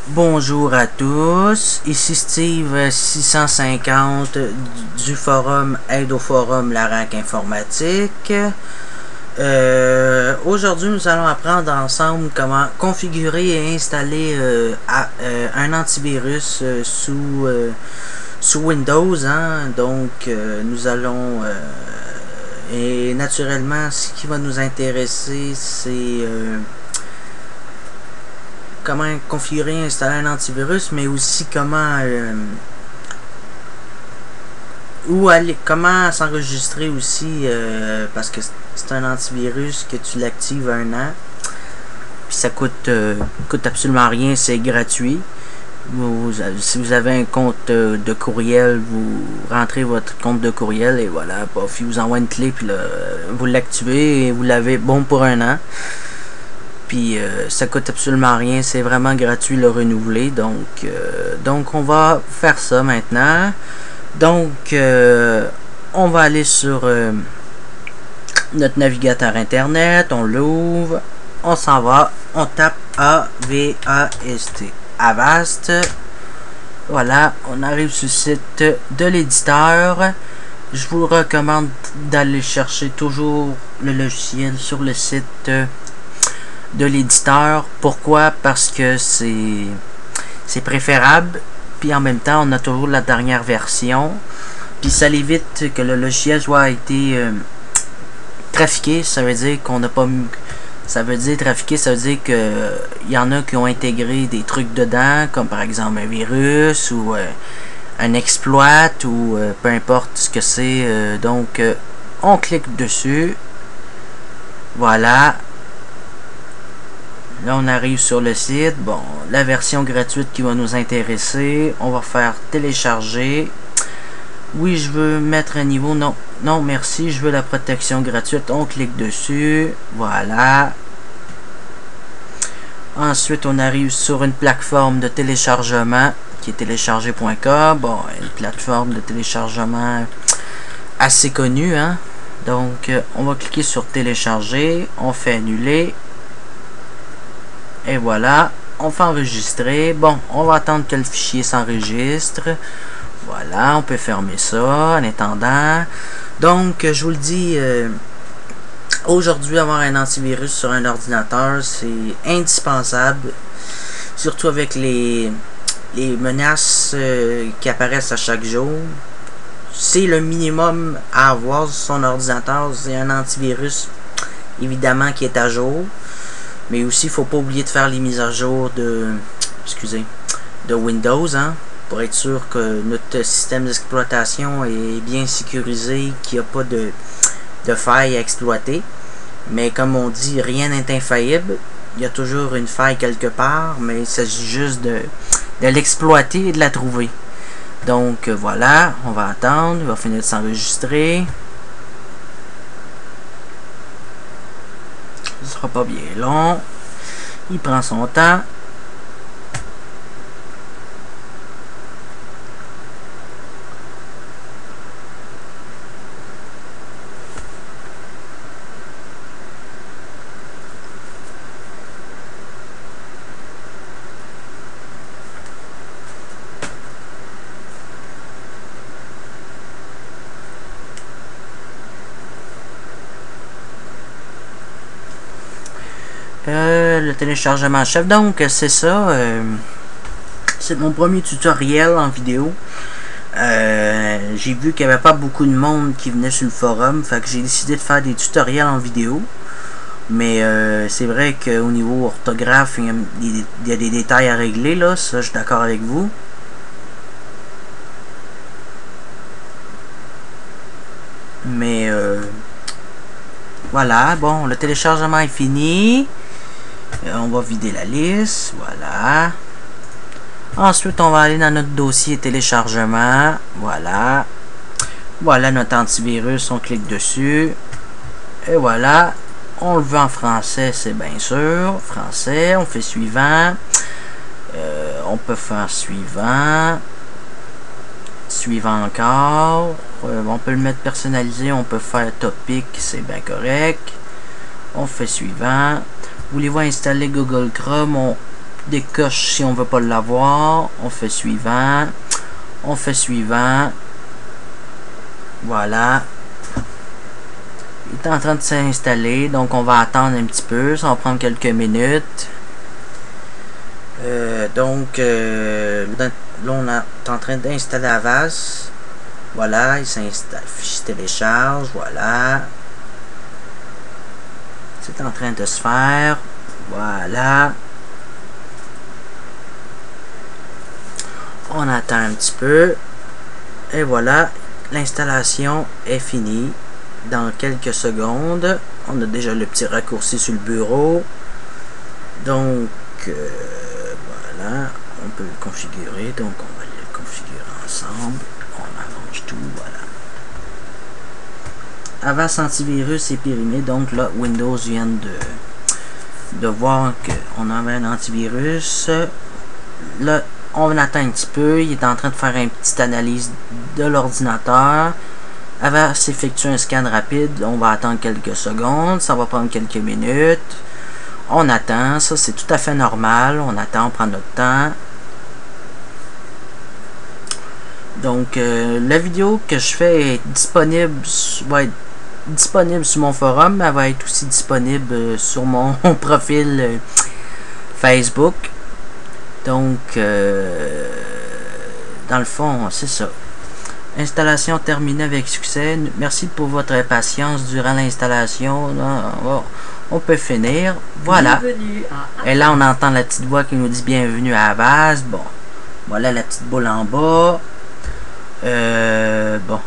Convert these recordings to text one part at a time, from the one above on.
Bonjour à tous, ici Steve 650 du forum Aide au forum Larac Informatique. Aujourd'hui, nous allons apprendre ensemble comment configurer et installer un antivirus sous Windows. Donc, nous allons... et naturellement, ce qui va nous intéresser, c'est... comment configurer et installer un antivirus, mais aussi comment comment s'enregistrer aussi, parce que c'est un antivirus que tu l'actives 1 an, puis ça coûte absolument rien, c'est gratuit. Si vous avez un compte de courriel, vous rentrez votre compte de courriel et voilà, pof, il vous envoie une clé, puis là, vous l'activez et vous l'avez bon pour 1 an. Puis ça coûte absolument rien, c'est vraiment gratuit le renouveler. Donc on va faire ça maintenant. Donc on va aller sur notre navigateur internet, on l'ouvre, on s'en va, on tape AVAST, Avast. Voilà, on arrive sur le site de l'éditeur. Je vous recommande d'aller chercher toujours le logiciel sur le site de l'éditeur. Pourquoi? Parce que c'est préférable, puis en même temps on a toujours la dernière version, puis ça évite que le logiciel soit été trafiqué. Ça veut dire qu'on n'a pas trafiqué, ça veut dire que il y en a qui ont intégré des trucs dedans, comme par exemple un virus ou un exploit ou peu importe ce que c'est. Donc on clique dessus, voilà. Là, on arrive sur le site. Bon, la version gratuite qui va nous intéresser. On va faire télécharger. Oui, je veux mettre un niveau. Non, non, merci. Je veux la protection gratuite. On clique dessus. Voilà. Ensuite, on arrive sur une plateforme de téléchargement qui est télécharger.com. Bon, une plateforme de téléchargement assez connue, hein. Donc, on va cliquer sur télécharger. On fait annuler. Et voilà, on fait enregistrer. Bon, on va attendre que le fichier s'enregistre. Voilà, on peut fermer ça en attendant. Donc, je vous le dis, aujourd'hui, avoir un antivirus sur un ordinateur, c'est indispensable. Surtout avec les menaces qui apparaissent à chaque jour. C'est le minimum à avoir sur son ordinateur. C'est un antivirus, évidemment, qui est à jour. Mais aussi, il ne faut pas oublier de faire les mises à jour de Windows, hein, pour être sûr que notre système d'exploitation est bien sécurisé, qu'il n'y a pas de faille à exploiter. Mais comme on dit, rien n'est infaillible. Il y a toujours une faille quelque part, mais il s'agit juste de l'exploiter et de la trouver. Donc voilà, on va attendre, il va finir de s'enregistrer. Ce sera pas bien long. Il prend son temps. Le téléchargement chef, donc c'est ça, c'est mon premier tutoriel en vidéo. J'ai vu qu'il n'y avait pas beaucoup de monde qui venait sur le forum, fait que j'ai décidé de faire des tutoriels en vidéo. Mais c'est vrai qu'au niveau orthographe, il y a des détails à régler, là, ça je suis d'accord avec vous. Mais voilà, bon, le téléchargement est fini. On va vider la liste, voilà. Ensuite, on va aller dans notre dossier téléchargement, voilà. Voilà notre antivirus, on clique dessus. Et voilà, on le veut en français, c'est bien sûr. Français, on fait suivant. On peut faire suivant. Suivant encore. On peut le mettre personnalisé, on peut faire topic, c'est bien correct. On fait suivant. Voulez-vous installer Google Chrome? décoche si on veut pas l'avoir. On fait suivant. On fait suivant. Voilà. Il est en train de s'installer, donc on va attendre un petit peu. Ça va prendre quelques minutes. Là, on est en train d'installer Avast. Voilà, il s'installe, fichier télécharge, voilà. C'est en train de se faire. Voilà. On attend un petit peu. Et voilà, l'installation est finie. Dans quelques secondes. On a déjà le petit raccourci sur le bureau. Donc, voilà. On peut le configurer. Donc, on va le configurer ensemble. On arrange tout, voilà. Avast antivirus est périmé, donc là Windows vient de voir qu'on avait un antivirus. Là on attend un petit peu, il est en train de faire une petite analyse de l'ordinateur. Avast effectue un scan rapide, on va attendre quelques secondes, ça va prendre quelques minutes. On attend, ça c'est tout à fait normal, on attend, on prend notre temps. Donc, la vidéo que je fais est disponible, va être disponible sur mon forum, mais elle va être aussi disponible sur mon profil Facebook. Donc, dans le fond, c'est ça. Installation terminée avec succès. Merci pour votre patience durant l'installation. On peut finir. Voilà. Et là, on entend la petite voix qui nous dit bienvenue à Avast. Bon, voilà la petite boule en bas. Bon,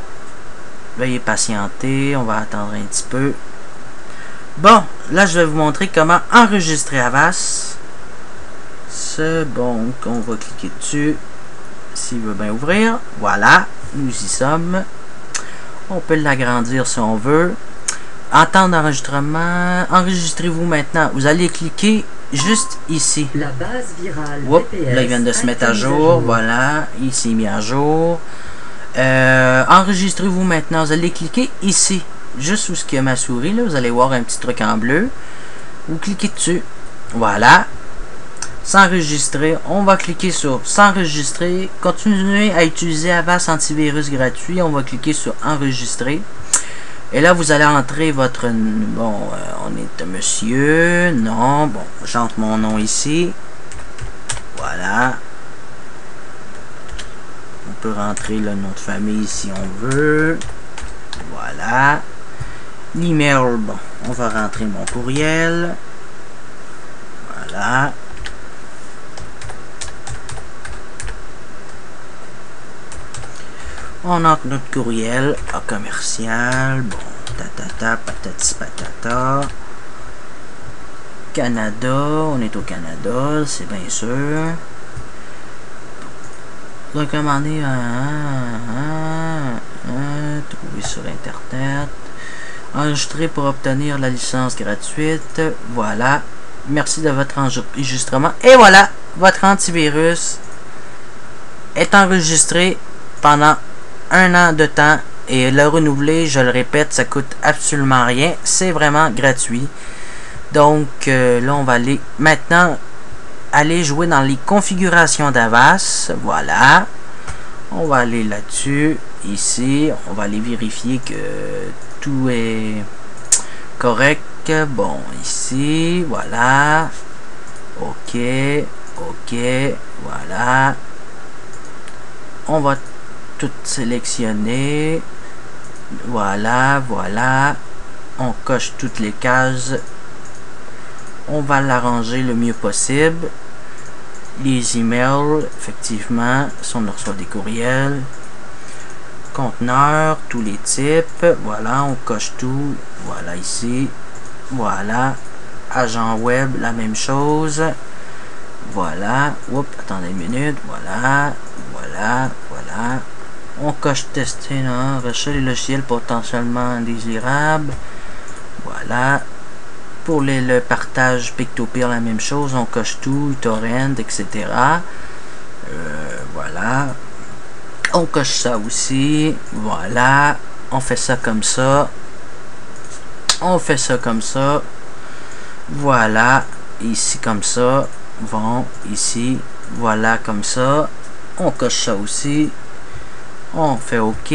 veuillez patienter, on va attendre un petit peu. Bon, là je vais vous montrer comment enregistrer Avast. C'est bon, on va cliquer dessus s'il veut bien ouvrir. Voilà, nous y sommes. On peut l'agrandir si on veut. En temps d'enregistrement, enregistrez-vous maintenant. Vous allez cliquer juste ici. La base virale. Oups, là il vient de se mettre à jour. Voilà, il s'est mis à jour. Enregistrez-vous maintenant. Vous allez cliquer ici, juste où ce qu'il y a ma souris. Là, vous allez voir un petit truc en bleu. Vous cliquez dessus. Voilà. S'enregistrer. On va cliquer sur s'enregistrer. Continuez à utiliser Avast antivirus gratuit. On va cliquer sur enregistrer. Et là, vous allez entrer votre... Bon, on est monsieur. Non, bon, j'entre mon nom ici. Voilà. On peut rentrer le nom de famille si on veut. Voilà. L'email, bon, on va rentrer mon courriel. Voilà. On entre notre courriel à commercial. Bon, tatata, patati patata. Canada, on est au Canada, c'est bien sûr. Recommander trouver sur internet. Enregistrer pour obtenir la licence gratuite. Voilà. Merci de votre enregistrement. Et voilà, votre antivirus est enregistré pendant 1 an de temps. Et le renouveler, je le répète, ça coûte absolument rien. C'est vraiment gratuit. Donc là, on va aller maintenant jouer dans les configurations d'Avast. Voilà. On va aller là-dessus. Ici, on va aller vérifier que tout est correct. Bon, ici, voilà. OK. OK. Voilà. On va tout sélectionner. Voilà, voilà. On coche toutes les cases. On va l'arranger le mieux possible. Les emails, effectivement, si on reçoit des courriels. Conteneurs, tous les types. Voilà, on coche tout. Voilà ici. Voilà. Agent web, la même chose. Voilà. Oups, attendez une minute. Voilà. Voilà. Voilà. On coche tester, non? Rechercher les logiciels potentiellement indésirables. Voilà. Pour le partage Pictopeer, la même chose. On coche tout, torrent, etc. Voilà. On coche ça aussi. Voilà. On fait ça comme ça. On fait ça comme ça. Voilà. Ici comme ça. vont ici. Voilà, comme ça. On coche ça aussi. On fait OK.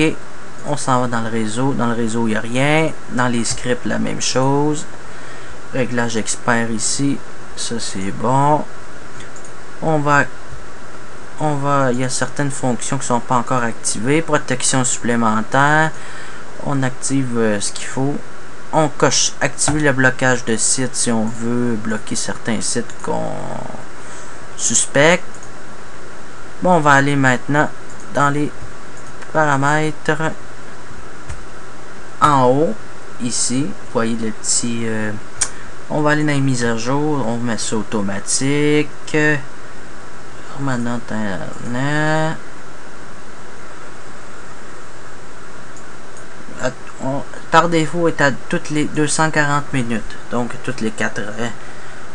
On s'en va dans le réseau. Dans le réseau, il n'y a rien. Dans les scripts, la même chose. Réglage expert ici. Ça, c'est bon. Il y a certaines fonctions qui ne sont pas encore activées. Protection supplémentaire. On active ce qu'il faut. On coche activer le blocage de sites si on veut bloquer certains sites qu'on suspecte. Bon, on va aller maintenant dans les paramètres en haut, ici. Vous voyez le petit... on va aller dans les mises à jour. On met ça automatique. Maintenant, internet. Par défaut est à toutes les 240 minutes. Donc, toutes les 4 heures.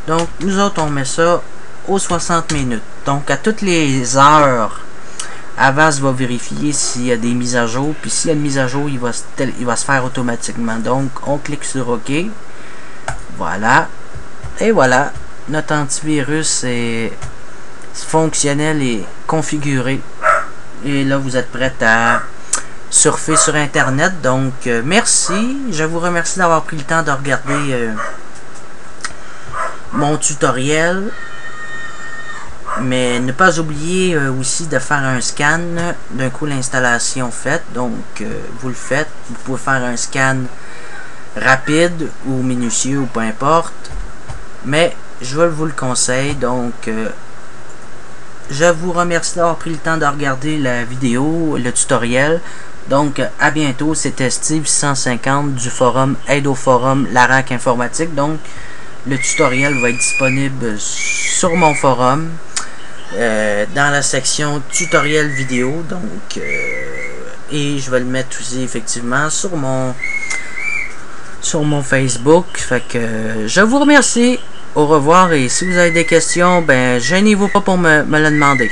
Donc, nous autres, on met ça aux 60 minutes. Donc, à toutes les heures, Avast va vérifier s'il y a des mises à jour. Puis, s'il y a une mise à jour, il va se faire automatiquement. Donc, on clique sur OK. Voilà. Et voilà. Notre antivirus est fonctionnel et configuré. Et là, vous êtes prêts à surfer sur Internet. Donc, merci. Je vous remercie d'avoir pris le temps de regarder mon tutoriel. Mais ne pas oublier aussi de faire un scan d'un coup l'installation faite. Donc, vous le faites. Vous pouvez faire un scan rapide ou minutieux ou peu importe. Mais, je vous le conseille. Donc, je vous remercie d'avoir pris le temps de regarder la vidéo, le tutoriel. Donc, à bientôt. C'était Steve 150 du forum Aide au forum Larac Informatique. Donc, le tutoriel va être disponible sur mon forum. Dans la section tutoriel vidéo, donc et je vais le mettre aussi effectivement sur mon Facebook. Fait que je vous remercie, au revoir, et si vous avez des questions, ben gênez-vous pas pour me le demander.